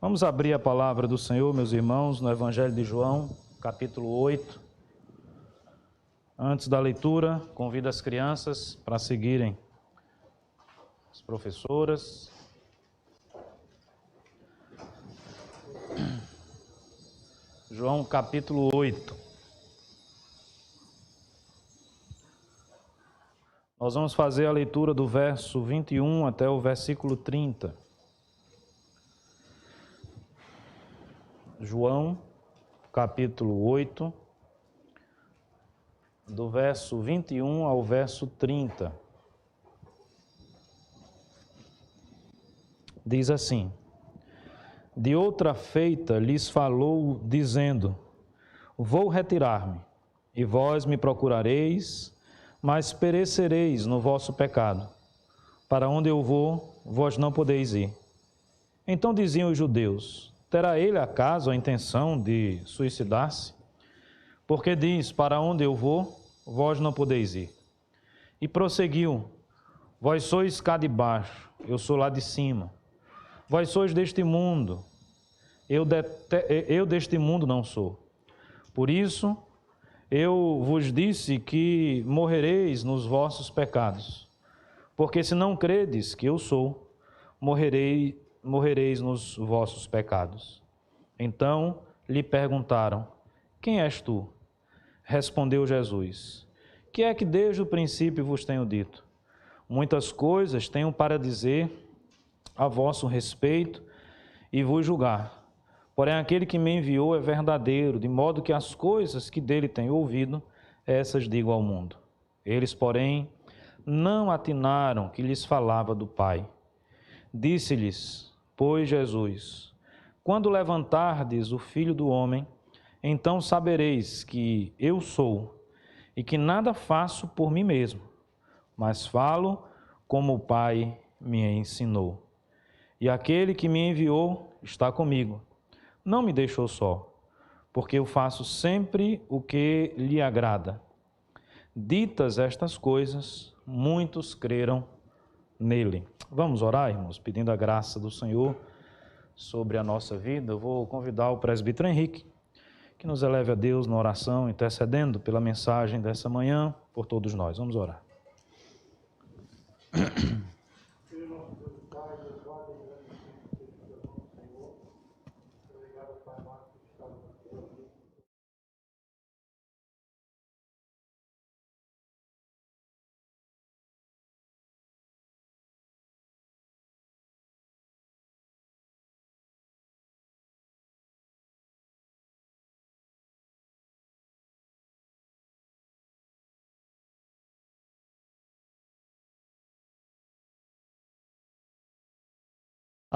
Vamos abrir a palavra do Senhor, meus irmãos, no Evangelho de João, capítulo 8. Antes da leitura, convido as crianças para seguirem as professoras. João, capítulo 8. Nós vamos fazer a leitura do verso 21 até o versículo 30. João, capítulo 8, do verso 21 ao verso 30. Diz assim: De outra feita lhes falou, dizendo: Vou retirar-me, e vós me procurareis, mas perecereis no vosso pecado. Para onde eu vou, vós não podeis ir. Então diziam os judeus: Terá ele acaso a intenção de suicidar-se? Porque diz: Para onde eu vou, vós não podeis ir. E prosseguiu: Vós sois cá de baixo, eu sou lá de cima. Vós sois deste mundo, eu deste mundo não sou. Por isso, eu vos disse que morrereis nos vossos pecados. Porque se não credes que eu sou, morrereis nos vossos pecados. Então lhe perguntaram: Quem és tu? Respondeu Jesus: Que é que desde o princípio vos tenho dito? Muitas coisas tenho para dizer a vosso respeito e vos julgar. Porém, aquele que me enviou é verdadeiro, de modo que as coisas que dele tenho ouvido, essas digo ao mundo. Eles, porém, não atinaram que lhes falava do Pai. Disse-lhes, pois, Jesus: Quando levantardes o Filho do Homem, então sabereis que eu sou, e que nada faço por mim mesmo, mas falo como o Pai me ensinou. E aquele que me enviou está comigo. Não me deixou só, porque eu faço sempre o que lhe agrada. Ditas estas coisas, muitos creram nele. Vamos orar, irmãos, pedindo a graça do Senhor sobre a nossa vida. Eu vou convidar o presbítero Henrique, que nos eleve a Deus na oração, intercedendo pela mensagem dessa manhã, por todos nós. Vamos orar.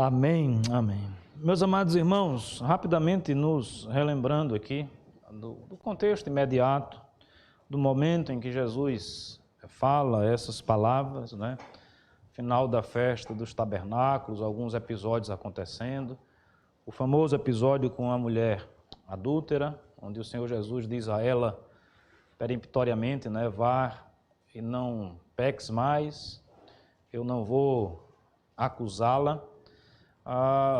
Amém, amém. Meus amados irmãos, rapidamente nos relembrando aqui do contexto imediato, do momento em que Jesus fala essas palavras, né? Final da festa dos tabernáculos, alguns episódios acontecendo. O famoso episódio com a mulher adúltera, onde o Senhor Jesus diz a ela peremptoriamente, né? Vá e não peques mais, eu não vou acusá-la.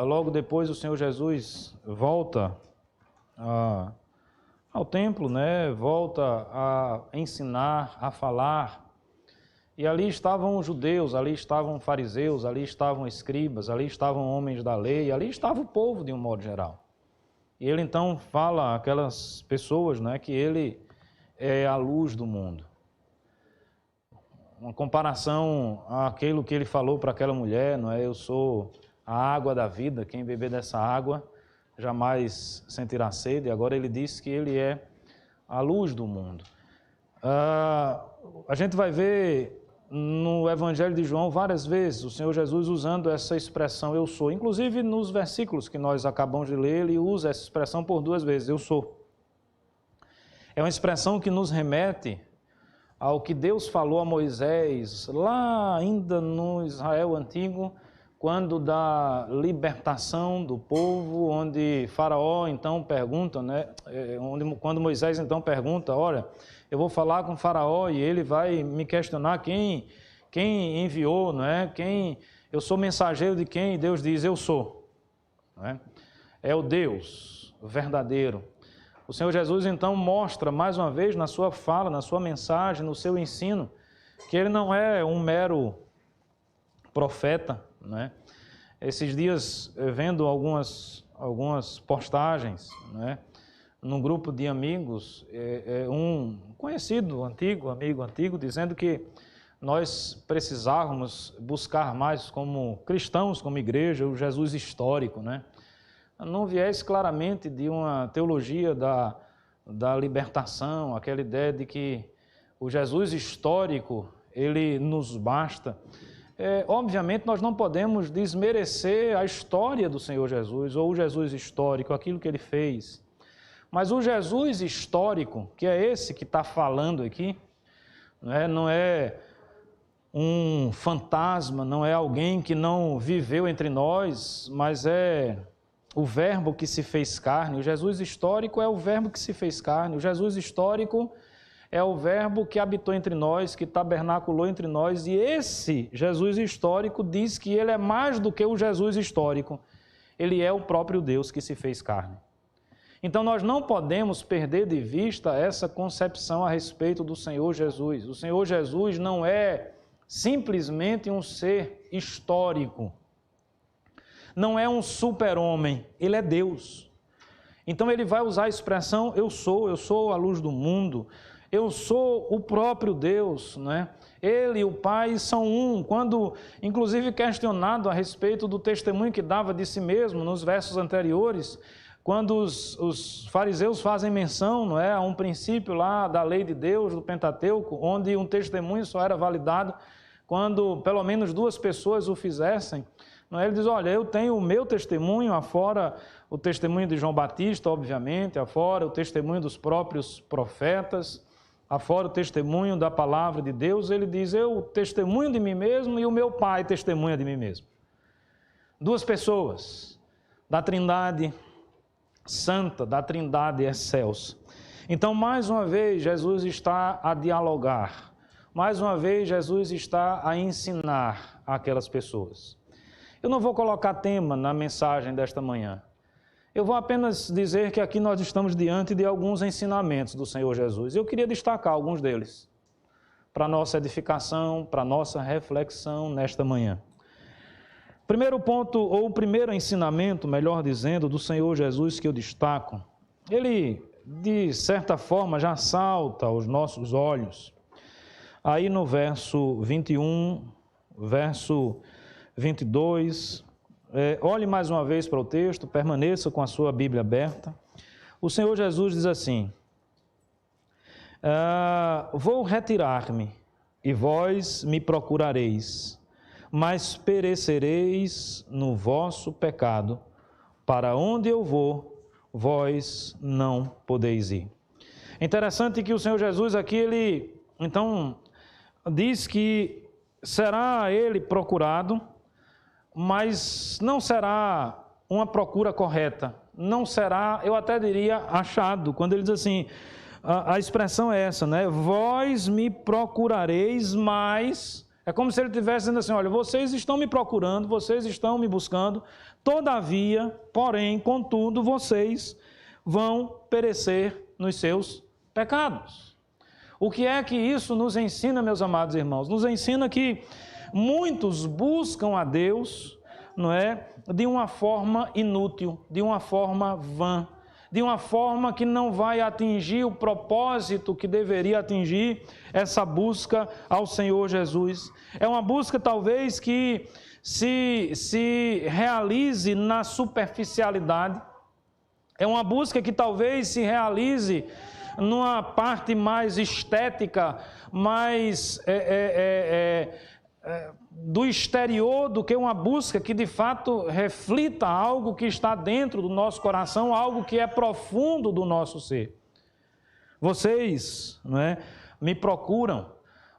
Logo depois o Senhor Jesus volta ao templo, né? Volta a ensinar, a falar. E ali estavam os judeus, ali estavam fariseus, ali estavam escribas, ali estavam homens da lei, ali estava o povo de um modo geral. E ele então fala àquelas pessoas, né, que ele é a luz do mundo. Uma comparação àquilo que ele falou para aquela mulher, não é? Eu sou a água da vida, quem beber dessa água jamais sentirá sede. Agora ele diz que ele é a luz do mundo. A gente vai ver no Evangelho de João várias vezes o Senhor Jesus usando essa expressão eu sou. Inclusive nos versículos que nós acabamos de ler, ele usa essa expressão por 2 vezes, eu sou. É uma expressão que nos remete ao que Deus falou a Moisés, lá ainda no Israel antigo, quando da libertação do povo, onde Faraó então pergunta, né, quando Moisés então pergunta, olha, eu vou falar com Faraó e ele vai me questionar quem enviou, não é? Eu sou mensageiro de quem? E Deus diz, eu sou. não é? É o Deus verdadeiro. O Senhor Jesus, então, mostra mais uma vez na sua fala, na sua mensagem, no seu ensino, que ele não é um mero profeta, né? Esses dias, vendo algumas postagens, né, num grupo de amigos, um conhecido, amigo antigo, dizendo que nós precisávamos buscar mais como cristãos, como igreja, o Jesus histórico, né? Não viés claramente de uma teologia da libertação, aquela ideia de que o Jesus histórico, ele nos basta. Obviamente, nós não podemos desmerecer a história do Senhor Jesus, ou o Jesus histórico, aquilo que ele fez. Mas o Jesus histórico, que é esse que está falando aqui, não é um fantasma, não é alguém que não viveu entre nós, mas é o verbo que se fez carne. O Jesus histórico é o verbo que se fez carne. O Jesus histórico é o verbo que habitou entre nós, que tabernaculou entre nós. E esse Jesus histórico diz que ele é mais do que o Jesus histórico. Ele é o próprio Deus que se fez carne. Então nós não podemos perder de vista essa concepção a respeito do Senhor Jesus. O Senhor Jesus não é simplesmente um ser histórico. Não é um super-homem, ele é Deus. Então ele vai usar a expressão eu sou a luz do mundo, eu sou o próprio Deus, né? Ele e o Pai são um. Quando, inclusive, questionado a respeito do testemunho que dava de si mesmo nos versos anteriores, quando os fariseus fazem menção, não é, a um princípio lá da lei de Deus, do Pentateuco, onde um testemunho só era validado quando pelo menos 2 pessoas o fizessem, não é? Ele diz, olha, eu tenho o meu testemunho, afora o testemunho de João Batista, obviamente, afora o testemunho dos próprios profetas, afora o testemunho da palavra de Deus. Ele diz, eu testemunho de mim mesmo e o meu Pai testemunha de mim mesmo. 2 pessoas da Trindade Santa, da Trindade excelsa. Então, mais uma vez, Jesus está a dialogar. Mais uma vez, Jesus está a ensinar aquelas pessoas. Eu não vou colocar tema na mensagem desta manhã. Eu vou apenas dizer que aqui nós estamos diante de alguns ensinamentos do Senhor Jesus. Eu queria destacar alguns deles, para nossa edificação, para nossa reflexão nesta manhã. Primeiro ponto, ou o primeiro ensinamento, melhor dizendo, do Senhor Jesus que eu destaco, ele, de certa forma, já salta aos nossos olhos. Aí no verso 21, verso 22, olhe mais uma vez para o texto, permaneça com a sua Bíblia aberta. O Senhor Jesus diz assim, vou retirar-me e vós me procurareis, mas perecereis no vosso pecado, para onde eu vou, vós não podeis ir. Interessante que o Senhor Jesus aqui, ele, então, diz que será ele procurado, mas não será uma procura correta, não será, eu até diria, achado, quando ele diz assim, a expressão é essa, né? Vós me procurareis, mas... É como se ele estivesse dizendo assim, olha, vocês estão me procurando, vocês estão me buscando, todavia, porém, contudo, vocês vão perecer nos seus pecados. O que é que isso nos ensina, meus amados irmãos? Nos ensina que muitos buscam a Deus, não é, de uma forma inútil, de uma forma vã, de uma forma que não vai atingir o propósito que deveria atingir essa busca ao Senhor Jesus. É uma busca talvez que se realize na superficialidade, é uma busca que talvez se realize numa parte mais estética, mais do exterior, do que uma busca que de fato reflita algo que está dentro do nosso coração, algo que é profundo do nosso ser. Vocês, não é, me procuram,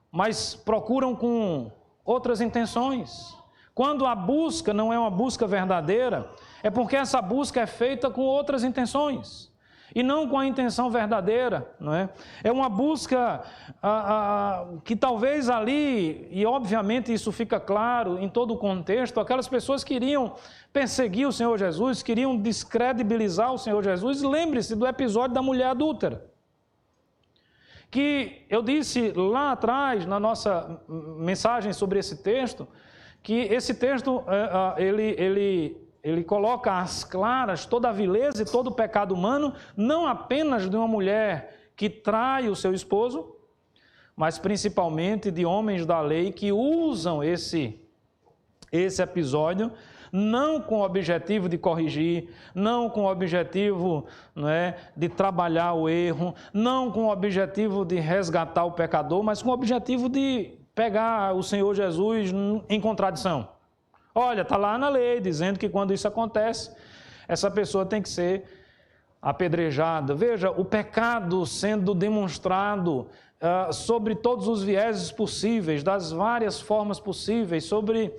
mas procuram com outras intenções. Quando a busca não é uma busca verdadeira, é porque essa busca é feita com outras intenções. e não com a intenção verdadeira, não é? É uma busca que talvez ali, e obviamente isso fica claro em todo o contexto, aquelas pessoas queriam perseguir o Senhor Jesus, queriam descredibilizar o Senhor Jesus. Lembre-se do episódio da mulher adúltera, que eu disse lá atrás, na nossa mensagem sobre esse texto, que esse texto, ele coloca às claras toda a vileza e todo o pecado humano, não apenas de uma mulher que trai o seu esposo, mas principalmente de homens da lei que usam esse episódio não com o objetivo de corrigir, não com o objetivo, não é, de trabalhar o erro, não com o objetivo de resgatar o pecador, mas com o objetivo de pegar o Senhor Jesus em contradição. Olha, está lá na lei dizendo que quando isso acontece, essa pessoa tem que ser apedrejada. Veja, o pecado sendo demonstrado sobre todos os vieses possíveis, das várias formas possíveis, sobre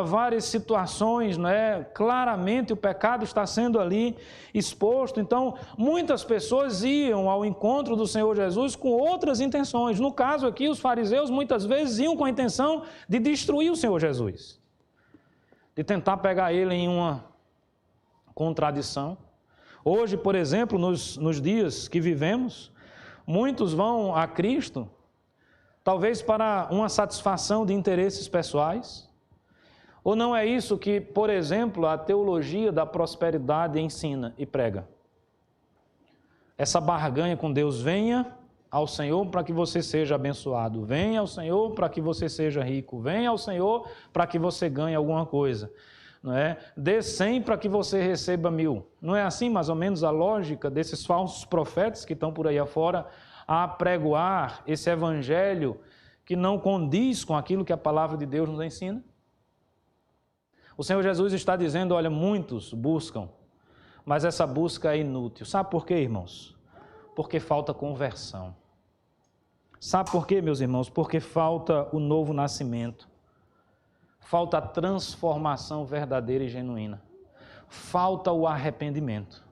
várias situações, não é? Claramente o pecado está sendo ali exposto. Então, muitas pessoas iam ao encontro do Senhor Jesus com outras intenções. No caso aqui, os fariseus muitas vezes iam com a intenção de destruir o Senhor Jesus, de tentar pegar ele em uma contradição. Hoje, por exemplo, nos dias que vivemos, muitos vão a Cristo, talvez para uma satisfação de interesses pessoais. Ou não é isso que, por exemplo, a teologia da prosperidade ensina e prega? Essa barganha com Deus: venha ao Senhor para que você seja abençoado, venha ao Senhor para que você seja rico, venha ao Senhor para que você ganhe alguma coisa, não é? Dê 100 para que você receba 1000. Não é assim mais ou menos a lógica desses falsos profetas que estão por aí afora a pregoar esse evangelho que não condiz com aquilo que a palavra de Deus nos ensina? O Senhor Jesus está dizendo: olha, muitos buscam, mas essa busca é inútil. Sabe por quê, irmãos? Porque falta conversão. Sabe por quê, meus irmãos? Porque falta o novo nascimento. Falta a transformação verdadeira e genuína. Falta o arrependimento.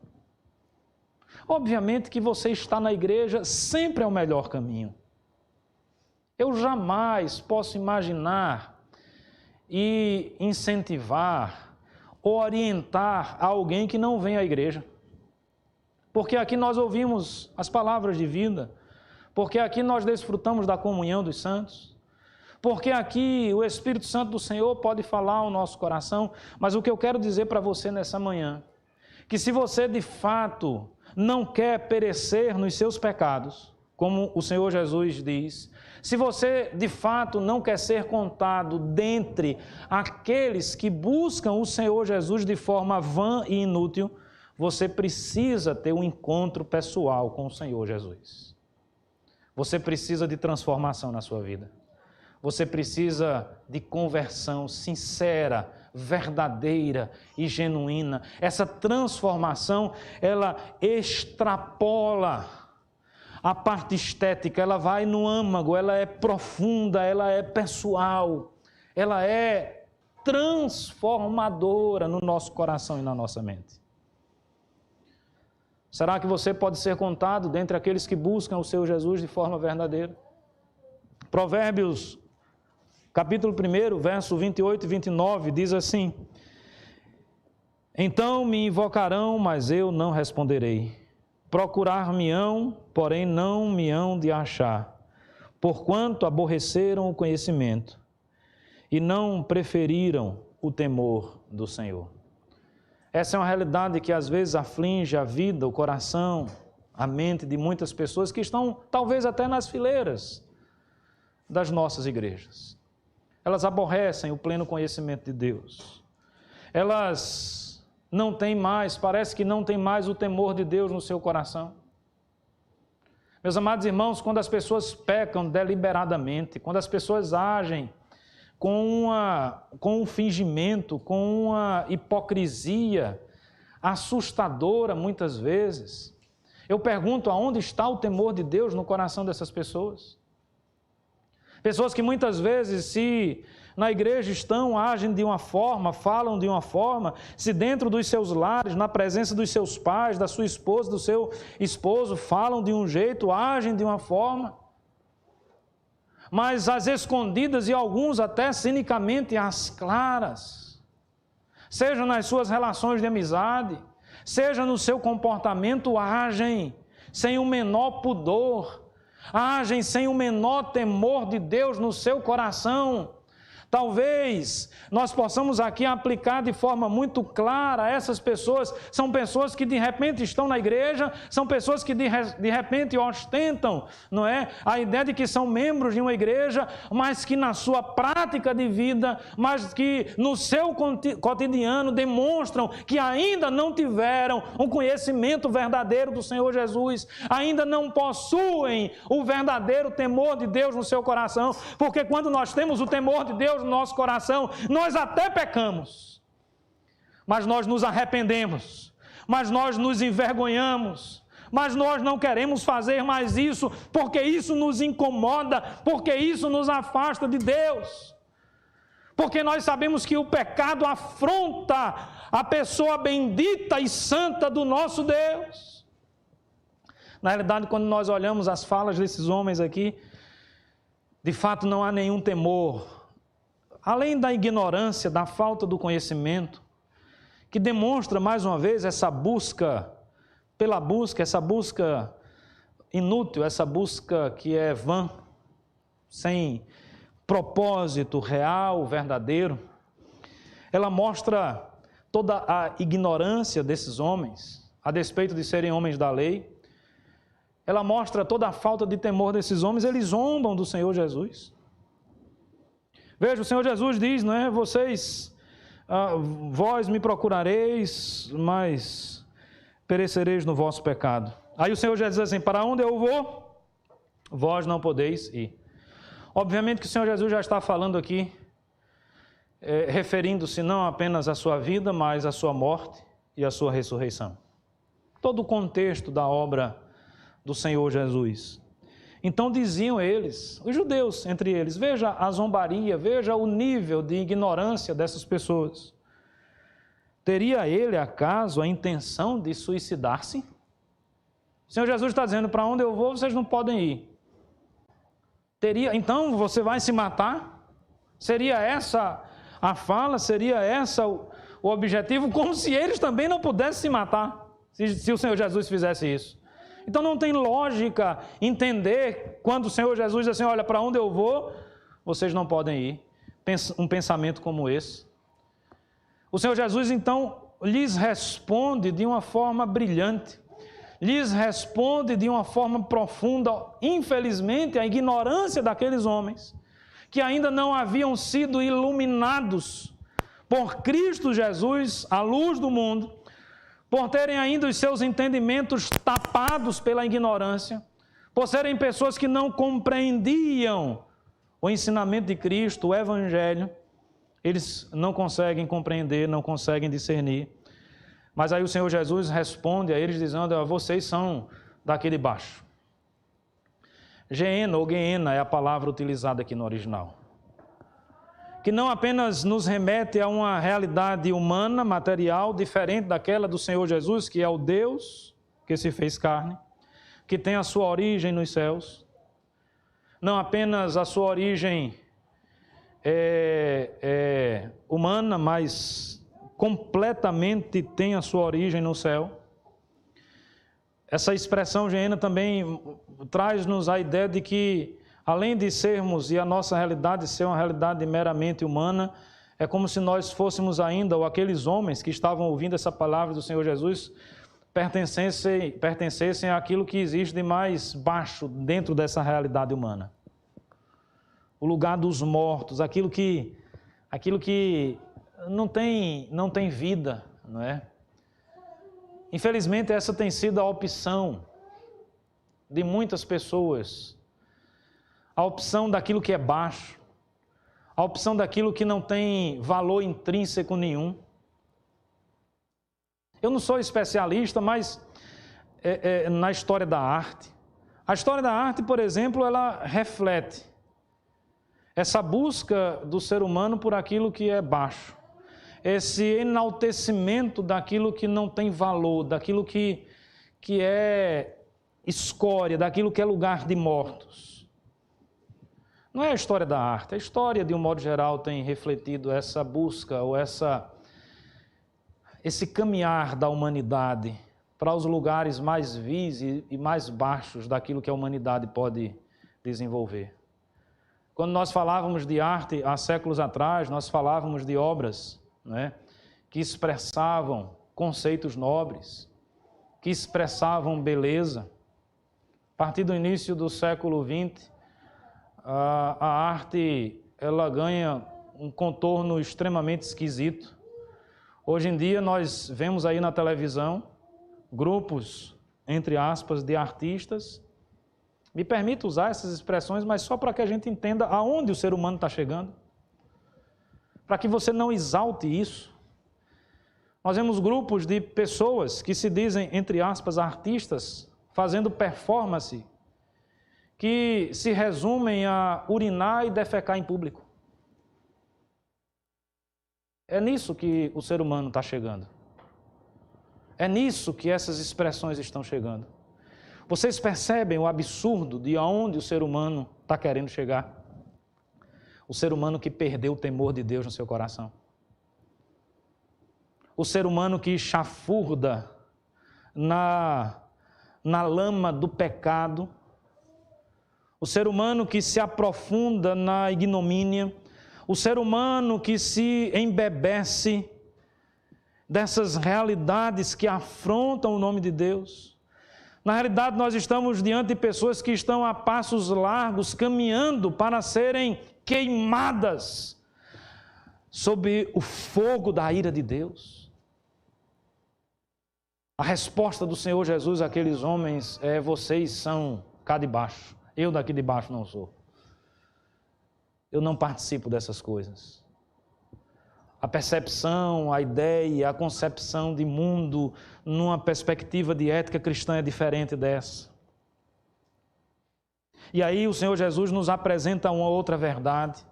Obviamente que você estar na igreja sempre é o melhor caminho. Eu jamais posso imaginar e incentivar, orientar alguém que não vem à igreja. Porque aqui nós ouvimos as palavras de vida, porque aqui nós desfrutamos da comunhão dos santos, porque aqui o Espírito Santo do Senhor pode falar ao nosso coração. Mas o que eu quero dizer para você nessa manhã, que se você de fato não quer perecer nos seus pecados, como o Senhor Jesus diz, se você de fato não quer ser contado dentre aqueles que buscam o Senhor Jesus de forma vã e inútil, você precisa ter um encontro pessoal com o Senhor Jesus. Você precisa de transformação na sua vida. Você precisa de conversão sincera, verdadeira e genuína. Essa transformação, ela extrapola a parte estética, ela vai no âmago, ela é profunda, ela é pessoal, ela é transformadora no nosso coração e na nossa mente. Será que você pode ser contado dentre aqueles que buscam o Senhor Jesus de forma verdadeira? Provérbios, capítulo 1, verso 28 e 29, diz assim: então me invocarão, mas eu não responderei. Procurar-me-ão, porém não me hão de achar, porquanto aborreceram o conhecimento e não preferiram o temor do Senhor. Essa é uma realidade que às vezes aflige a vida, o coração, a mente de muitas pessoas que estão talvez até nas fileiras das nossas igrejas. Elas aborrecem o pleno conhecimento de Deus. Elas não têm mais, parece que não tem mais o temor de Deus no seu coração. Meus amados irmãos, quando as pessoas pecam deliberadamente, quando as pessoas agem com um fingimento, com uma hipocrisia assustadora muitas vezes, eu pergunto: aonde está o temor de Deus no coração dessas pessoas? Pessoas que muitas vezes se na igreja estão, agem de uma forma, falam de uma forma, se dentro dos seus lares, na presença dos seus pais, da sua esposa, do seu esposo, falam de um jeito, agem de uma forma, mas às escondidas e alguns até cinicamente às claras, seja nas suas relações de amizade, seja no seu comportamento, agem sem o menor pudor, agem sem o menor temor de Deus no seu coração. Talvez nós possamos aqui aplicar de forma muito clara essas pessoas. São pessoas que de repente estão na igreja, são pessoas que de repente ostentam, não é? A ideia de que são membros de uma igreja, mas que na sua prática de vida, mas que no seu cotidiano demonstram que ainda não tiveram um conhecimento verdadeiro do Senhor Jesus, ainda não possuem o verdadeiro temor de Deus no seu coração, porque quando nós temos o temor de Deus no nosso coração, nós até pecamos, mas nós nos arrependemos, mas nós nos envergonhamos, mas nós não queremos fazer mais isso, porque isso nos incomoda, porque isso nos afasta de Deus, porque nós sabemos que o pecado afronta a pessoa bendita e santa do nosso Deus. Na realidade, quando nós olhamos as falas desses homens aqui, de fato não há nenhum temor, além da ignorância, da falta do conhecimento, que demonstra mais uma vez essa busca pela busca, essa busca inútil, essa busca que é vã, sem propósito real, verdadeiro. Ela mostra toda a ignorância desses homens, a despeito de serem homens da lei. Ela mostra toda a falta de temor desses homens, eles zombam do Senhor Jesus. Veja, o Senhor Jesus diz, não é? Vós me procurareis, mas perecereis no vosso pecado. Aí o Senhor Jesus diz assim, para onde eu vou, vós não podeis ir. Obviamente que o Senhor Jesus já está falando aqui, referindo-se não apenas à sua vida, mas à sua morte e à sua ressurreição. Todo o contexto da obra do Senhor Jesus. Então diziam eles, os judeus entre eles, veja a zombaria, veja o nível de ignorância dessas pessoas. Teria ele, acaso, a intenção de suicidar-se? O Senhor Jesus está dizendo, para onde eu vou, vocês não podem ir. Então você vai se matar? Seria essa a fala, seria essa o objetivo, como se eles também não pudessem se matar, se o Senhor Jesus fizesse isso. Então não tem lógica entender quando o Senhor Jesus diz assim, olha, para onde eu vou, vocês não podem ir. Um pensamento como esse. O Senhor Jesus então lhes responde de uma forma brilhante, lhes responde de uma forma profunda, infelizmente a ignorância daqueles homens, que ainda não haviam sido iluminados por Cristo Jesus, a luz do mundo, por terem ainda os seus entendimentos tapados pela ignorância, por serem pessoas que não compreendiam o ensinamento de Cristo, o Evangelho, eles não conseguem compreender, não conseguem discernir. Mas aí o Senhor Jesus responde a eles dizendo, vocês são daqui de baixo. Geena ou Geena é a palavra utilizada aqui no original, que não apenas nos remete a uma realidade humana, material, diferente daquela do Senhor Jesus, que é o Deus que se fez carne, que tem a sua origem nos céus, não apenas a sua origem humana, mas completamente tem a sua origem no céu. Essa expressão Geena também traz-nos a ideia de que, além de sermos, e a nossa realidade ser uma realidade meramente humana, é como se nós fôssemos ainda, ou aqueles homens que estavam ouvindo essa palavra do Senhor Jesus, pertencessem àquilo que existe de mais baixo dentro dessa realidade humana. O lugar dos mortos, aquilo que não tem vida, não é? Infelizmente, essa tem sido a opção de muitas pessoas. A opção daquilo que é baixo, a opção daquilo que não tem valor intrínseco nenhum. Eu não sou especialista, mas na história da arte. A história da arte, por exemplo, ela reflete Essa busca do ser humano por aquilo que é baixo. Esse enaltecimento daquilo que não tem valor, daquilo que é escória, daquilo que é lugar de mortos. Não é a história da arte, a história, de um modo geral, tem refletido essa busca ou esse caminhar da humanidade para os lugares mais vis e mais baixos daquilo que a humanidade pode desenvolver. Quando nós falávamos de arte há séculos atrás, nós falávamos de obras, né, que expressavam conceitos nobres, que expressavam beleza. A partir do início do século XX, a arte ela ganha um contorno extremamente esquisito. Hoje em dia nós vemos aí na televisão grupos, entre aspas, de artistas. Me permito usar essas expressões, mas só para que a gente entenda aonde o ser humano está chegando. Para que você não exalte isso. Nós vemos grupos de pessoas que se dizem, entre aspas, artistas, fazendo performance, que se resumem a urinar e defecar em público. É nisso que o ser humano está chegando. É nisso que essas expressões estão chegando. Vocês percebem o absurdo de aonde o ser humano está querendo chegar? O ser humano que perdeu o temor de Deus no seu coração. O ser humano que chafurda na lama do pecado. O ser humano que se aprofunda na ignomínia. O ser humano que se embebece dessas realidades que afrontam o nome de Deus. Na realidade, nós estamos diante de pessoas que estão a passos largos, caminhando para serem queimadas sob o fogo da ira de Deus. A resposta do Senhor Jesus àqueles homens é: vocês são cá de baixo, eu daqui de baixo não sou. Eu não participo dessas coisas. A percepção, a ideia, a concepção de mundo numa perspectiva de ética cristã é diferente dessa. E aí o Senhor Jesus nos apresenta uma outra verdade.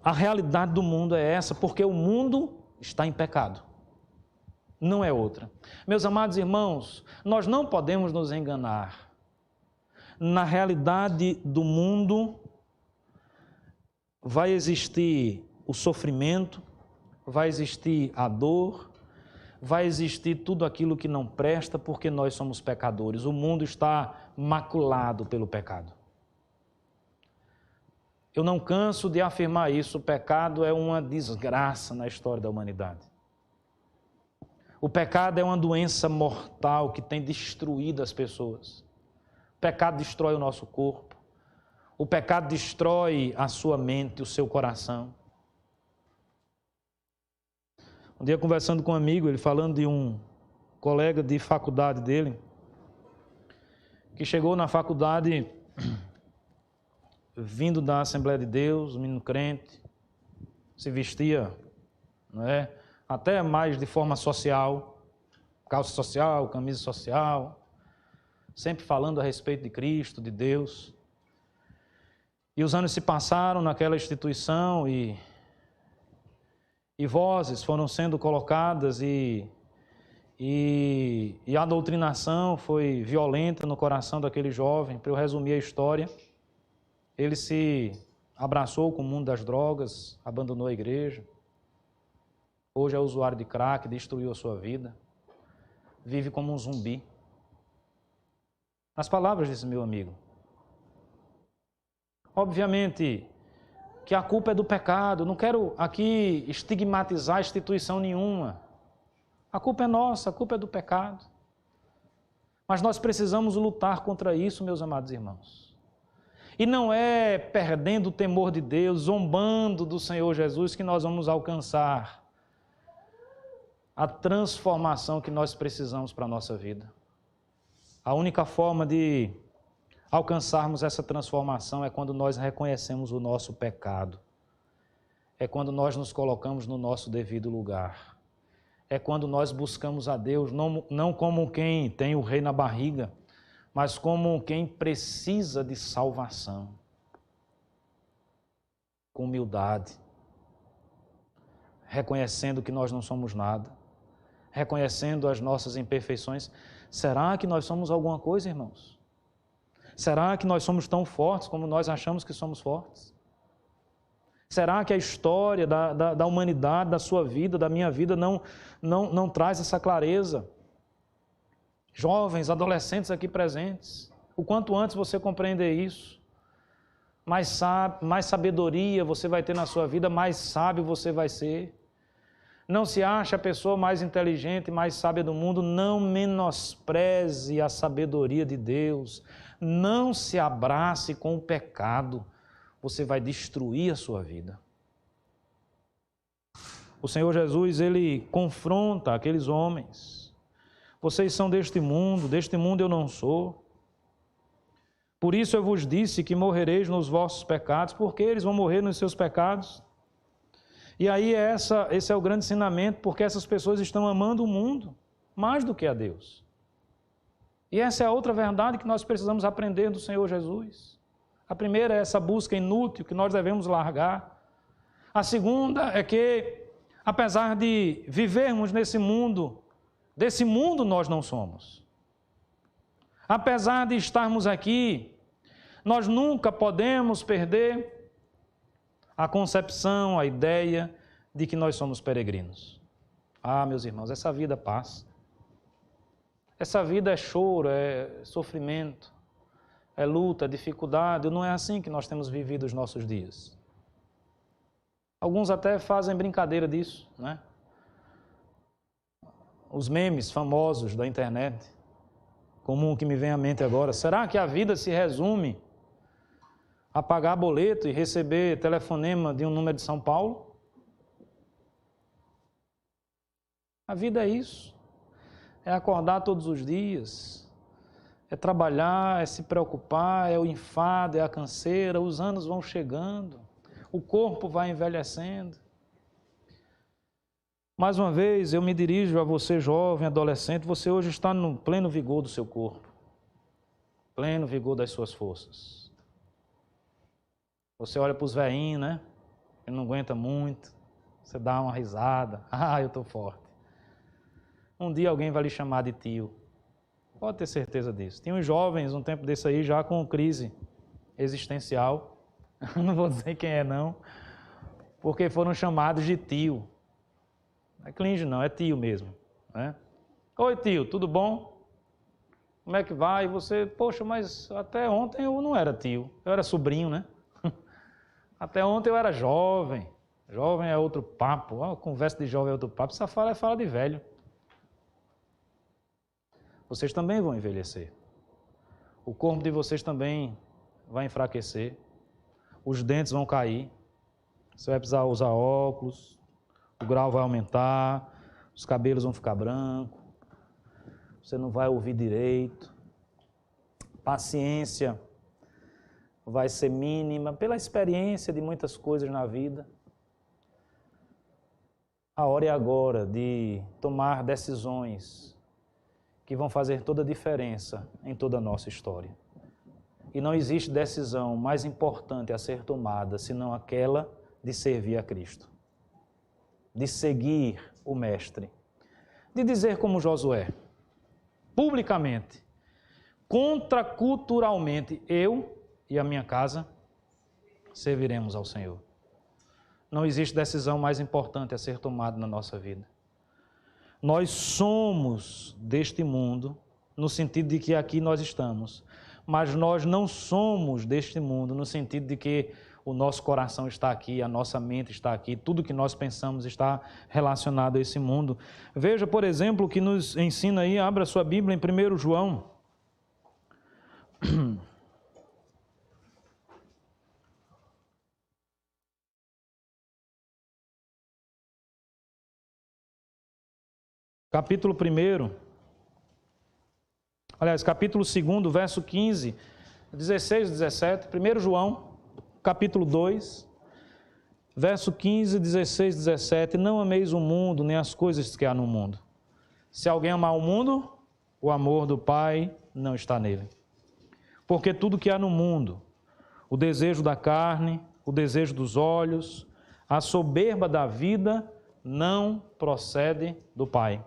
A realidade do mundo é essa, porque o mundo está em pecado. Não é outra. Meus amados irmãos, nós não podemos nos enganar. Na realidade do mundo vai existir o sofrimento, vai existir a dor, vai existir tudo aquilo que não presta, porque nós somos pecadores. O mundo está maculado pelo pecado. Eu não canso de afirmar isso, o pecado é uma desgraça na história da humanidade. O pecado é uma doença mortal que tem destruído as pessoas. O pecado destrói o nosso corpo. O pecado destrói a sua mente, o seu coração. Um dia conversando com um amigo, ele falando de um colega de faculdade dele, que chegou na faculdade vindo da Assembleia de Deus, um menino crente, se vestia, não é, até mais de forma social, calça social, camisa social, sempre falando a respeito de Cristo, de Deus. E os anos se passaram naquela instituição e vozes foram sendo colocadas e a doutrinação foi violenta no coração daquele jovem. Para eu resumir a história, ele se abraçou com o mundo das drogas, abandonou a igreja, hoje é usuário de crack, destruiu a sua vida, vive como um zumbi. Nas palavras desse meu amigo. Obviamente que a culpa é do pecado. Não quero aqui estigmatizar instituição nenhuma. A culpa é nossa, a culpa é do pecado. Mas nós precisamos lutar contra isso, meus amados irmãos. E não é perdendo o temor de Deus, zombando do Senhor Jesus, que nós vamos alcançar a transformação que nós precisamos para a nossa vida. A única forma de alcançarmos essa transformação é quando nós reconhecemos o nosso pecado. É quando nós nos colocamos no nosso devido lugar. É quando nós buscamos a Deus, não como quem tem o rei na barriga, mas como quem precisa de salvação. com humildade, reconhecendo que nós não somos nada, reconhecendo as nossas imperfeições. Será que nós somos alguma coisa, irmãos? Será que nós somos tão fortes como nós achamos que somos fortes? Será que a história da humanidade, da sua vida, da minha vida, não traz essa clareza? Jovens, adolescentes aqui presentes, o quanto antes você compreender isso, mais sabedoria você vai ter na sua vida, mais sábio você vai ser. Não se ache a pessoa mais inteligente, mais sábia do mundo, não menospreze a sabedoria de Deus, não se abrace com o pecado, você vai destruir a sua vida. O Senhor Jesus, Ele confronta aqueles homens. Vocês são deste mundo eu não sou. Por isso eu vos disse que morrereis nos vossos pecados, porque eles vão morrer nos seus pecados. E aí esse é o grande ensinamento, porque essas pessoas estão amando o mundo mais do que a Deus. E essa é a outra verdade que nós precisamos aprender do Senhor Jesus. A primeira é essa busca inútil que nós devemos largar. A segunda é que, apesar de vivermos nesse mundo, desse mundo nós não somos. Apesar de estarmos aqui, nós nunca podemos perder a concepção, a ideia de que nós somos peregrinos. Ah, meus irmãos, essa vida passa. Essa vida é choro, é sofrimento, é luta, é dificuldade. Não é assim que nós temos vivido os nossos dias. Alguns até fazem brincadeira disso, né? Os memes famosos da internet, comum que me vem à mente agora. Será que a vida se resume a pagar boleto e receber telefonema de um número de São Paulo? A vida é isso. É acordar todos os dias, é trabalhar, é se preocupar, é o enfado, é a canseira, os anos vão chegando, o corpo vai envelhecendo. Mais uma vez, eu me dirijo a você, jovem, adolescente, você hoje está no pleno vigor do seu corpo, pleno vigor das suas forças. Você olha para os velhinhos, né? Ele não aguenta muito, você dá uma risada, eu estou forte. Um dia alguém vai lhe chamar de tio, pode ter certeza disso. Tem uns jovens, um tempo desse aí, já com crise existencial, não vou dizer quem é não, porque foram chamados de tio. Não é clinge não, é tio mesmo, né? Oi tio, tudo bom? Como é que vai? E você, poxa, mas até ontem eu não era tio, eu era sobrinho, né? Até ontem eu era jovem, jovem é outro papo, a conversa de jovem é outro papo, essa fala é fala de velho. Vocês também vão envelhecer, o corpo de vocês também vai enfraquecer, os dentes vão cair, você vai precisar usar óculos, o grau vai aumentar, os cabelos vão ficar brancos, você não vai ouvir direito, paciência vai ser mínima, pela experiência de muitas coisas na vida. A hora é agora de tomar decisões que vão fazer toda a diferença em toda a nossa história. E não existe decisão mais importante a ser tomada senão aquela de servir a Cristo, de seguir o Mestre, de dizer como Josué, publicamente, contraculturalmente, eu e a minha casa serviremos ao Senhor. Não existe decisão mais importante a ser tomada na nossa vida. Nós somos deste mundo, no sentido de que aqui nós estamos, mas nós não somos deste mundo, no sentido de que o nosso coração está aqui, a nossa mente está aqui, tudo que nós pensamos está relacionado a esse mundo. Veja, por exemplo, o que nos ensina aí, abra sua Bíblia em 1 João. Capítulo 1, aliás, capítulo 2, verso 15, 16 e 17, 1 João, capítulo 2, verso 15, 16 e 17, não ameis o mundo, nem as coisas que há no mundo. Se alguém amar o mundo, o amor do Pai não está nele. Porque tudo que há no mundo, o desejo da carne, o desejo dos olhos, a soberba da vida não procede do Pai,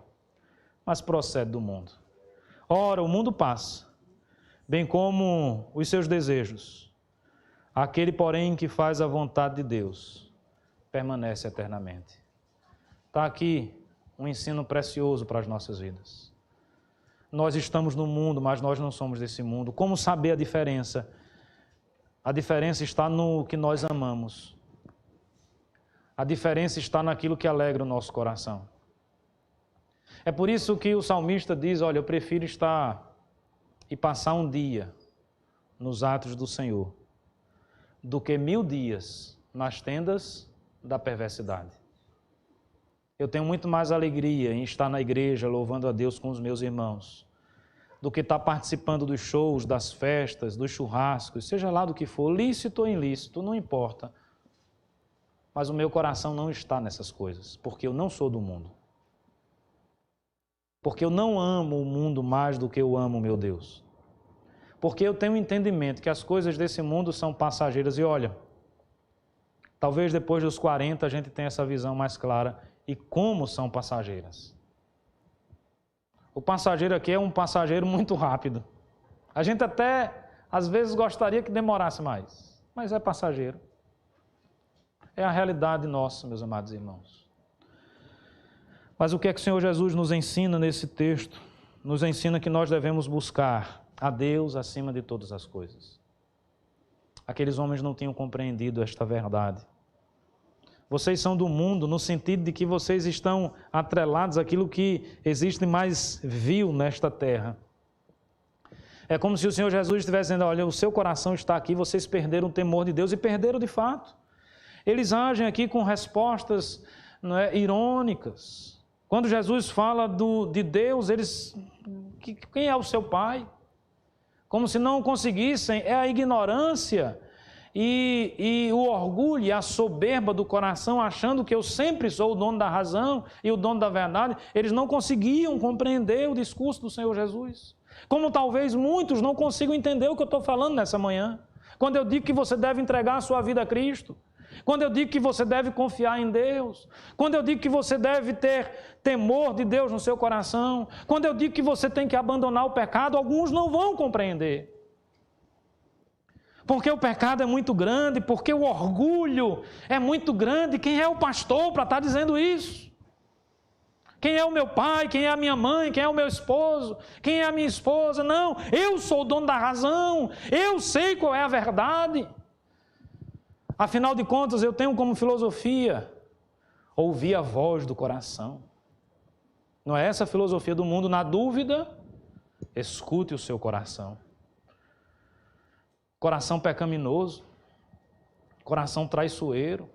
mas procede do mundo. Ora, o mundo passa, bem como os seus desejos. Aquele, porém, que faz a vontade de Deus, permanece eternamente. Está aqui um ensino precioso para as nossas vidas. Nós estamos no mundo, mas nós não somos desse mundo. Como saber a diferença? A diferença está no que nós amamos. A diferença está naquilo que alegra o nosso coração. É por isso que o salmista diz, olha, eu prefiro estar e passar um dia nos atos do Senhor, do que 1000 dias nas tendas da perversidade. Eu tenho muito mais alegria em estar na igreja louvando a Deus com os meus irmãos, do que estar participando dos shows, das festas, dos churrascos, seja lá do que for, lícito ou ilícito, não importa. Mas o meu coração não está nessas coisas, porque eu não sou do mundo. Porque eu não amo o mundo mais do que eu amo o meu Deus. Porque eu tenho um entendimento que as coisas desse mundo são passageiras. E olha, talvez depois dos 40 a gente tenha essa visão mais clara e como são passageiras. O passageiro aqui é um passageiro muito rápido. A gente até, às vezes, gostaria que demorasse mais, mas é passageiro. É a realidade nossa, meus amados irmãos. Mas o que é que o Senhor Jesus nos ensina nesse texto? Nos ensina que nós devemos buscar a Deus acima de todas as coisas. Aqueles homens não tinham compreendido esta verdade. Vocês são do mundo no sentido de que vocês estão atrelados àquilo que existe mais vil nesta terra. É como se o Senhor Jesus estivesse dizendo, olha, o seu coração está aqui, vocês perderam o temor de Deus e perderam de fato. Eles agem aqui com respostas, não é, irônicas. Quando Jesus fala de Deus, quem é o seu Pai? Como se não conseguissem, é a ignorância e o orgulho e a soberba do coração, achando que eu sempre sou o dono da razão e o dono da verdade. Eles não conseguiam compreender o discurso do Senhor Jesus. Como talvez muitos não consigam entender o que eu estou falando nessa manhã. Quando eu digo que você deve entregar a sua vida a Cristo. Quando eu digo que você deve confiar em Deus, quando eu digo que você deve ter temor de Deus no seu coração, quando eu digo que você tem que abandonar o pecado, alguns não vão compreender. Porque o pecado é muito grande, porque o orgulho é muito grande. Quem é o pastor para estar dizendo isso? Quem é o meu pai? Quem é a minha mãe? Quem é o meu esposo? Quem é a minha esposa? Não, eu sou o dono da razão, eu sei qual é a verdade. Afinal de contas, eu tenho como filosofia ouvir a voz do coração. Não é essa a filosofia do mundo? Na dúvida, escute o seu coração. Coração pecaminoso, coração traiçoeiro,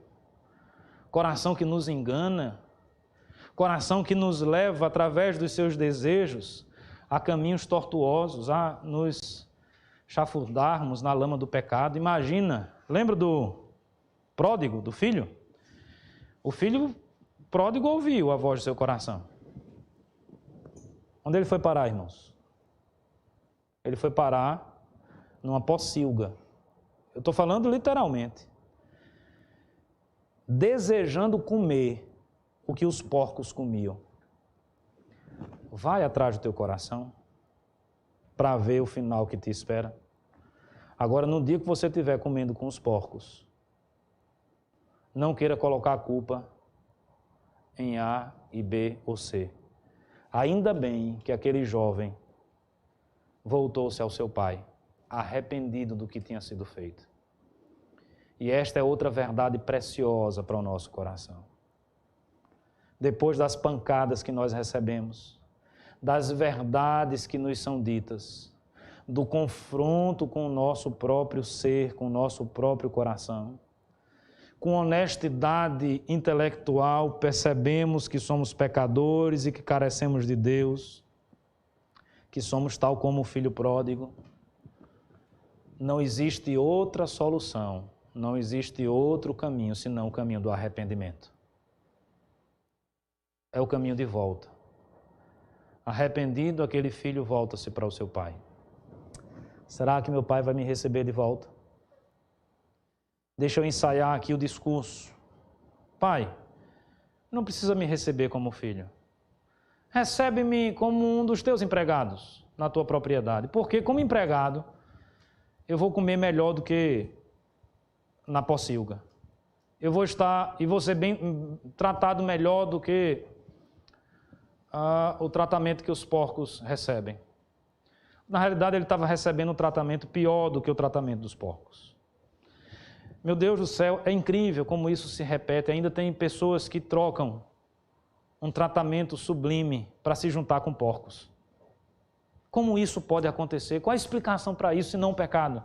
coração que nos engana, coração que nos leva, através dos seus desejos, a caminhos tortuosos, a nos chafurdarmos na lama do pecado. Imagina, lembra do pródigo, do filho? O filho pródigo ouviu a voz do seu coração. Onde ele foi parar, irmãos? Ele foi parar numa pocilga. Eu estou falando literalmente. Desejando comer o que os porcos comiam. Vai atrás do teu coração para ver o final que te espera. Agora, no dia que você estiver comendo com os porcos, não queira colocar a culpa em A e B ou C. Ainda bem que aquele jovem voltou-se ao seu pai, arrependido do que tinha sido feito. E esta é outra verdade preciosa para o nosso coração. Depois das pancadas que nós recebemos, das verdades que nos são ditas, do confronto com o nosso próprio ser, com o nosso próprio coração, com honestidade intelectual, percebemos que somos pecadores e que carecemos de Deus, que somos tal como o filho pródigo. Não existe outra solução, não existe outro caminho, senão o caminho do arrependimento. É o caminho de volta. Arrependido, aquele filho volta-se para o seu pai. Será que meu pai vai me receber de volta? Deixa eu ensaiar aqui o discurso. Pai, não precisa me receber como filho. Recebe-me como um dos teus empregados na tua propriedade. Porque como empregado, eu vou comer melhor do que na pocilga. Eu vou estar e vou ser bem tratado melhor do que o tratamento que os porcos recebem. Na realidade, ele estava recebendo um tratamento pior do que o tratamento dos porcos. Meu Deus do céu, é incrível como isso se repete. Ainda tem pessoas que trocam um tratamento sublime para se juntar com porcos. Como isso pode acontecer? Qual a explicação para isso, se não o pecado?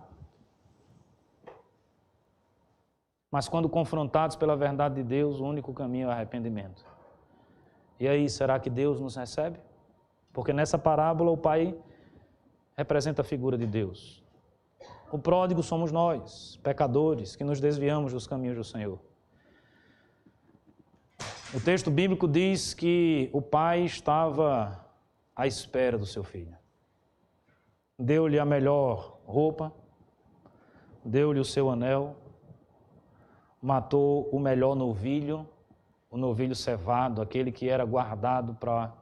Mas quando confrontados pela verdade de Deus, o único caminho é o arrependimento. E aí, será que Deus nos recebe? Porque nessa parábola o pai representa a figura de Deus. O pródigo somos nós, pecadores, que nos desviamos dos caminhos do Senhor. O texto bíblico diz que o pai estava à espera do seu filho. Deu-lhe a melhor roupa, deu-lhe o seu anel, matou o melhor novilho, o novilho cevado, aquele que era guardado para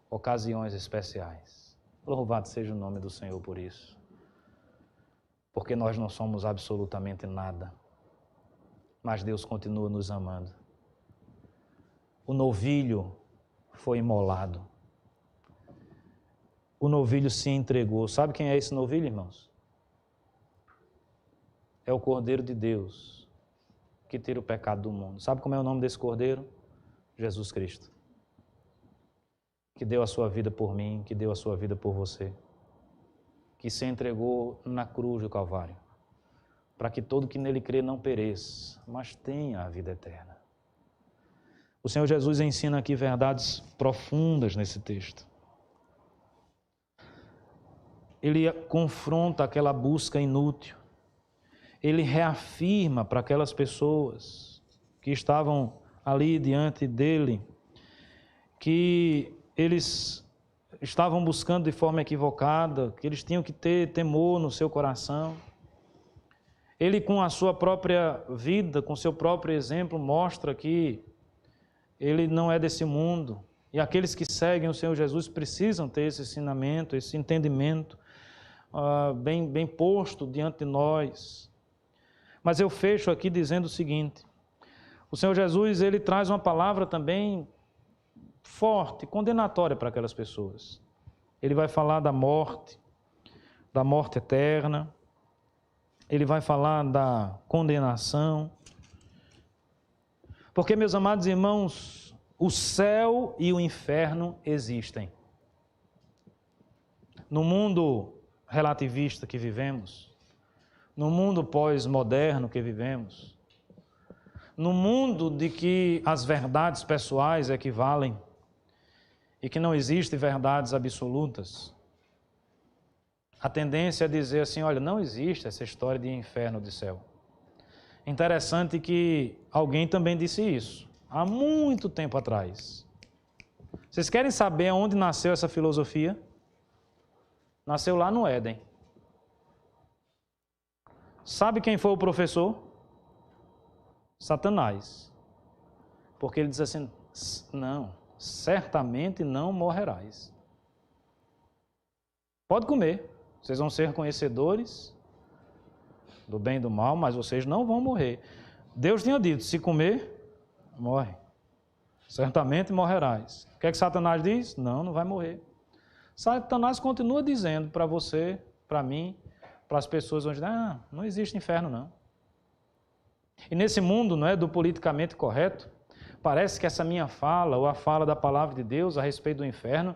ocasiões especiais. Louvado seja o nome do Senhor por isso. Porque nós não somos absolutamente nada, mas Deus continua nos amando. O novilho foi imolado. O novilho se entregou. Sabe quem é esse novilho, irmãos? É o Cordeiro de Deus, que tira o pecado do mundo. Sabe como é o nome desse Cordeiro? Jesus Cristo. Que deu a sua vida por mim, que deu a sua vida por você. Que se entregou na cruz do Calvário, para que todo que nele crê não pereça, mas tenha a vida eterna. O Senhor Jesus ensina aqui verdades profundas nesse texto. Ele confronta aquela busca inútil. Ele reafirma para aquelas pessoas que estavam ali diante dele que eles estavam buscando de forma equivocada, que eles tinham que ter temor no seu coração. Ele, com a sua própria vida, com seu próprio exemplo, mostra que ele não é desse mundo. E aqueles que seguem o Senhor Jesus precisam ter esse ensinamento, esse entendimento bem posto diante de nós. Mas eu fecho aqui dizendo o seguinte: o Senhor Jesus, ele traz uma palavra também forte, condenatória para aquelas pessoas. Ele vai falar da morte eterna. Ele vai falar da condenação. Porque, meus amados irmãos, o céu e o inferno existem. No mundo relativista que vivemos, no mundo pós-moderno que vivemos, no mundo de que as verdades pessoais equivalem e que não existem verdades absolutas, a tendência é dizer assim: olha, não existe essa história de inferno e de céu. Interessante que alguém também disse isso, há muito tempo atrás. Vocês querem saber onde nasceu essa filosofia? Nasceu lá no Éden. Sabe quem foi o professor? Satanás. Porque ele diz assim: não, certamente não morrerás. Pode comer, vocês vão ser conhecedores do bem e do mal, mas vocês não vão morrer. Deus tinha dito: se comer, morre. Certamente morrerás. O que é que Satanás diz? Não, não vai morrer. Satanás continua dizendo para você, para mim, para as pessoas onde não existe inferno não. E nesse mundo, não é, do politicamente correto, parece que essa minha fala, ou a fala da palavra de Deus a respeito do inferno,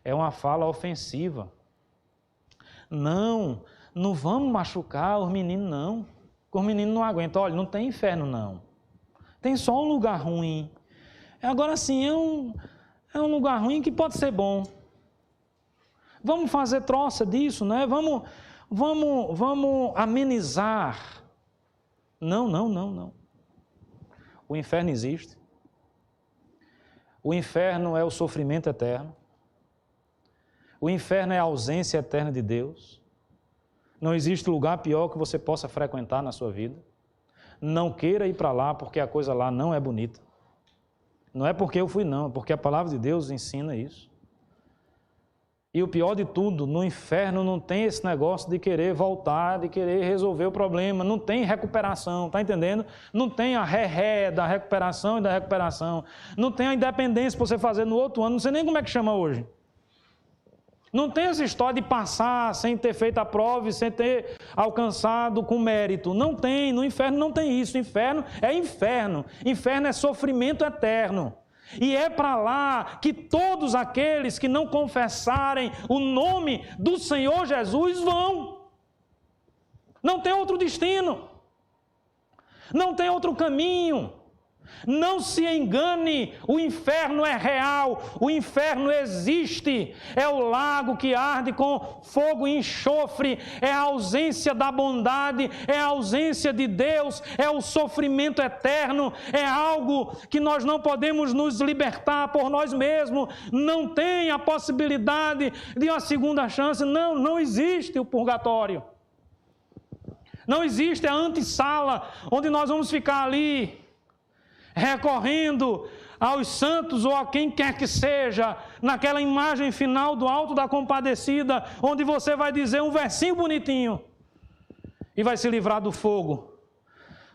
é uma fala ofensiva. Não vamos machucar os meninos não. Os meninos não aguentam. Olha, não tem inferno não. Tem só um lugar ruim. Agora sim, é um lugar ruim que pode ser bom. Vamos fazer troça disso, né? Vamos amenizar. Não. O inferno existe. O inferno é o sofrimento eterno. O inferno é a ausência eterna de Deus. Não existe lugar pior que você possa frequentar na sua vida. não queira ir para lá porque a coisa lá não é bonita. Não é porque eu fui não, é porque a palavra de Deus ensina isso. E o pior de tudo, no inferno não tem esse negócio de querer voltar, de querer resolver o problema, não tem recuperação, tá entendendo? Não tem a ré da recuperação e da recuperação, não tem a independência para você fazer no outro ano, não sei nem como é que chama hoje. Não tem essa história de passar sem ter feito a prova e sem ter alcançado com mérito. Não tem, no inferno não tem isso. Inferno é inferno. Inferno é sofrimento eterno. E é para lá que todos aqueles que não confessarem o nome do Senhor Jesus vão. Não tem outro destino. Não tem outro caminho. Não se engane, o inferno é real, o inferno existe, é o lago que arde com fogo e enxofre, é a ausência da bondade, é a ausência de Deus, é o sofrimento eterno, é algo que nós não podemos nos libertar por nós mesmos, não tem a possibilidade de uma segunda chance, não existe o purgatório. Não existe a antessala, onde nós vamos ficar ali, recorrendo aos santos ou a quem quer que seja, naquela imagem final do Alto da Compadecida, onde você vai dizer um versinho bonitinho e vai se livrar do fogo.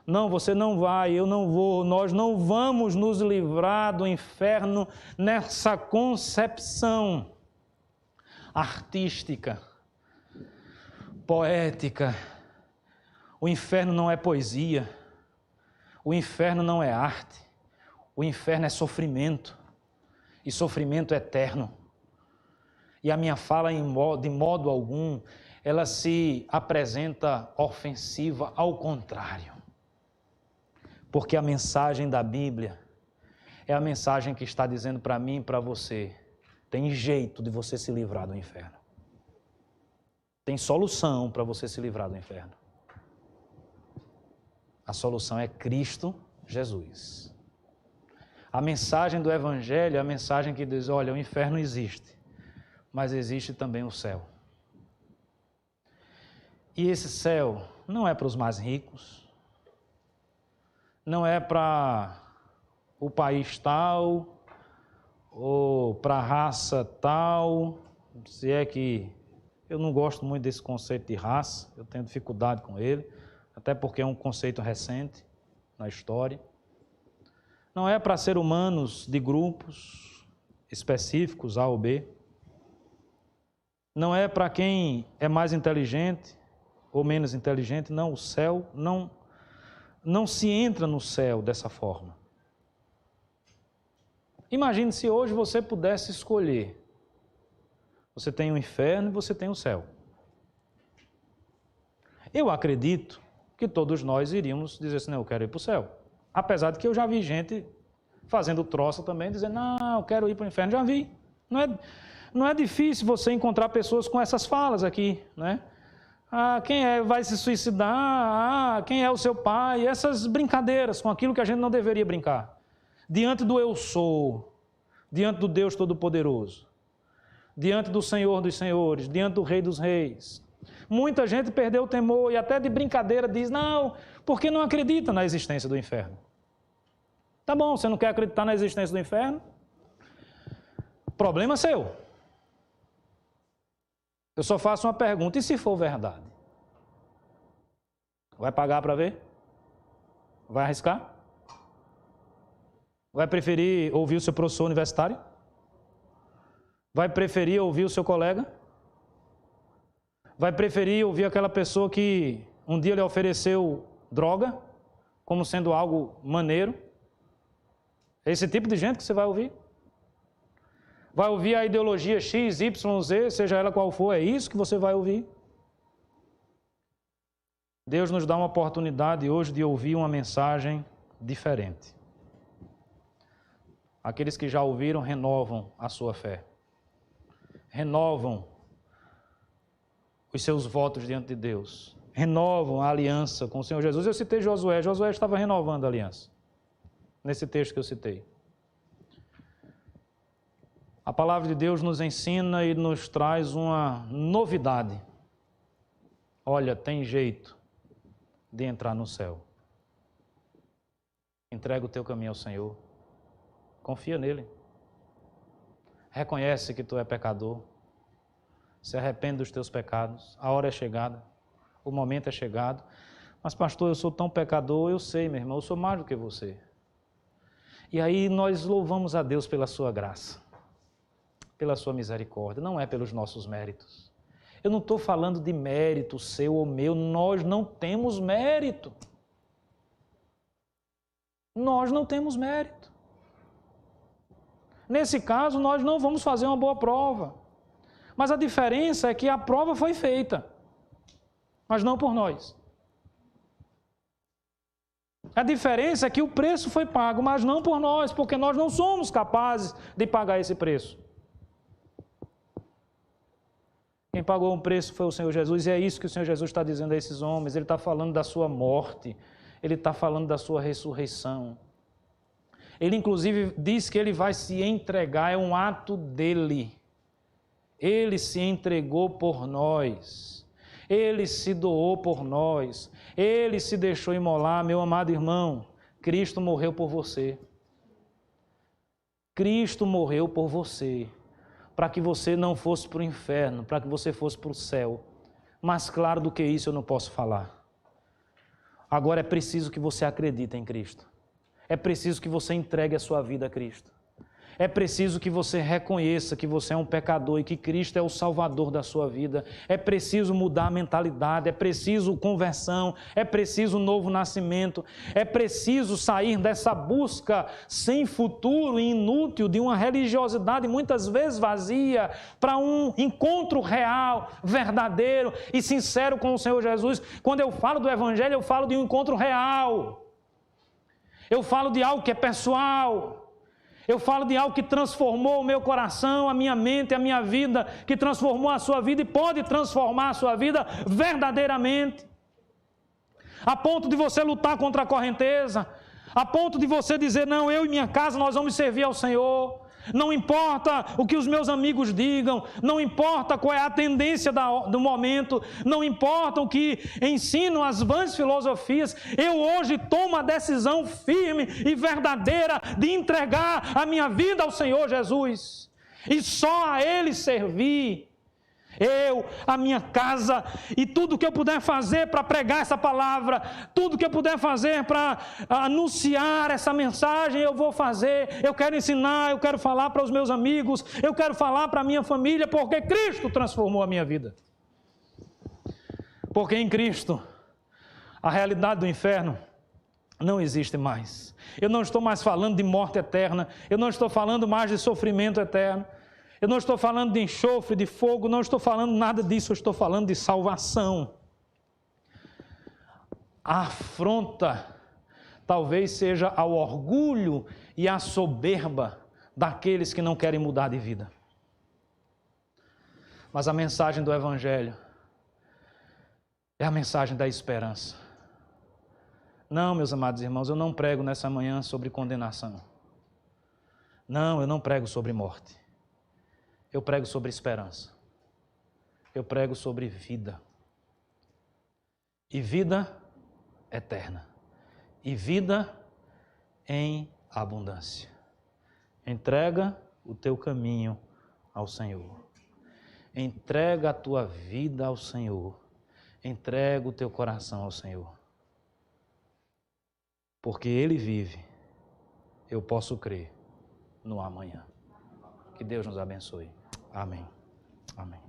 Não, você não vai, eu não vou, nós não vamos nos livrar do inferno nessa concepção artística, poética. O inferno não é poesia. O inferno não é arte, o inferno é sofrimento, e sofrimento eterno. E a minha fala, de modo algum, ela se apresenta ofensiva, ao contrário. Porque a mensagem da Bíblia é a mensagem que está dizendo para mim e para você, tem jeito de você se livrar do inferno. Tem solução para você se livrar do inferno. A solução é Cristo Jesus. A mensagem do Evangelho é a mensagem que diz, olha, o inferno existe, mas existe também o céu. E esse céu não é para os mais ricos, não é para o país tal, ou para a raça tal, se é que eu não gosto muito desse conceito de raça, eu tenho dificuldade com ele, até porque é um conceito recente na história. Não é para ser humanos de grupos específicos, A ou B. Não é para quem é mais inteligente ou menos inteligente. Não, o céu não se entra no céu dessa forma. Imagine se hoje você pudesse escolher. Você tem o inferno e você tem o céu. Eu acredito que todos nós iríamos dizer assim, não, eu quero ir para o céu. Apesar de que eu já vi gente fazendo troça também, dizendo, não, eu quero ir para o inferno, já vi. Não é difícil você encontrar pessoas com essas falas aqui, né? Ah, quem vai se suicidar? Ah, quem é o seu pai? Essas brincadeiras com aquilo que a gente não deveria brincar. Diante do eu sou, diante do Deus Todo-Poderoso, diante do Senhor dos Senhores, diante do Rei dos Reis. Muita gente perdeu o temor e até de brincadeira diz, não, porque não acredita na existência do inferno. Tá bom, você não quer acreditar na existência do inferno? Problema seu. Eu só faço uma pergunta, e se for verdade? Vai pagar para ver? Vai arriscar? Vai preferir ouvir o seu professor universitário? Vai preferir ouvir o seu colega? Vai preferir ouvir aquela pessoa que um dia lhe ofereceu droga, como sendo algo maneiro? É esse tipo de gente que você vai ouvir? Vai ouvir a ideologia X, Y, Z, seja ela qual for, é isso que você vai ouvir? Deus nos dá uma oportunidade hoje de ouvir uma mensagem diferente. Aqueles que já ouviram renovam a sua fé. Renovam os seus votos diante de Deus. Renovam a aliança com o Senhor Jesus. Eu citei Josué. Josué estava renovando a aliança. Nesse texto que eu citei. A palavra de Deus nos ensina e nos traz uma novidade. Olha, tem jeito de entrar no céu. Entrega o teu caminho ao Senhor. Confia nele. Reconhece que tu é pecador. Se arrepende dos teus pecados. A hora é chegada. O momento é chegado. Mas, pastor, eu sou tão pecador. Eu sei, meu irmão, eu sou mais do que você. E aí nós louvamos a Deus pela sua graça, pela sua misericórdia. Não é pelos nossos méritos. Eu não estou falando de mérito seu ou meu. Nós não temos mérito. Nós não temos mérito. Nesse caso, nós não vamos fazer uma boa prova. Mas a diferença é que a prova foi feita, mas não por nós. A diferença é que o preço foi pago, mas não por nós, porque nós não somos capazes de pagar esse preço. Quem pagou um preço foi o Senhor Jesus, e é isso que o Senhor Jesus está dizendo a esses homens. Ele está falando da sua morte, ele está falando da sua ressurreição. Ele, inclusive, diz que ele vai se entregar, é um ato dele. Ele se entregou por nós. Ele se doou por nós. Ele se deixou imolar, meu amado irmão. Cristo morreu por você. Cristo morreu por você, para que você não fosse para o inferno, para que você fosse para o céu. Mais claro do que isso eu não posso falar. Agora é preciso que você acredite em Cristo. É preciso que você entregue a sua vida a Cristo. É preciso que você reconheça que você é um pecador e que Cristo é o Salvador da sua vida. É preciso mudar a mentalidade, é preciso conversão, é preciso um novo nascimento. É preciso sair dessa busca sem futuro e inútil de uma religiosidade muitas vezes vazia para um encontro real, verdadeiro e sincero com o Senhor Jesus. Quando eu falo do Evangelho, eu falo de um encontro real. Eu falo de algo que é pessoal. Eu falo de algo que transformou o meu coração, a minha mente, a minha vida, que transformou a sua vida e pode transformar a sua vida verdadeiramente. A ponto de você lutar contra a correnteza, a ponto de você dizer, não, eu e minha casa nós vamos servir ao Senhor. Não importa o que os meus amigos digam, não importa qual é a tendência do momento, não importa o que ensinam as vãs filosofias, eu hoje tomo a decisão firme e verdadeira de entregar a minha vida ao Senhor Jesus e só a Ele servir. Eu, a minha casa e tudo que eu puder fazer para pregar essa palavra, tudo que eu puder fazer para anunciar essa mensagem, eu vou fazer. Eu quero ensinar, eu quero falar para os meus amigos, eu quero falar para a minha família, porque Cristo transformou a minha vida. Porque em Cristo, a realidade do inferno não existe mais. Eu não estou mais falando de morte eterna, eu não estou falando mais de sofrimento eterno. Eu não estou falando de enxofre, de fogo, não estou falando nada disso, eu estou falando de salvação. A afronta talvez seja ao orgulho e à soberba daqueles que não querem mudar de vida. Mas a mensagem do Evangelho é a mensagem da esperança. Não, meus amados irmãos, eu não prego nessa manhã sobre condenação. Não, eu não prego sobre morte. Eu prego sobre esperança. Eu prego sobre vida. E vida eterna. E vida em abundância. Entrega o teu caminho ao Senhor. Entrega a tua vida ao Senhor. Entrega o teu coração ao Senhor. Porque Ele vive, eu posso crer no amanhã. Que Deus nos abençoe. Amém. Amém.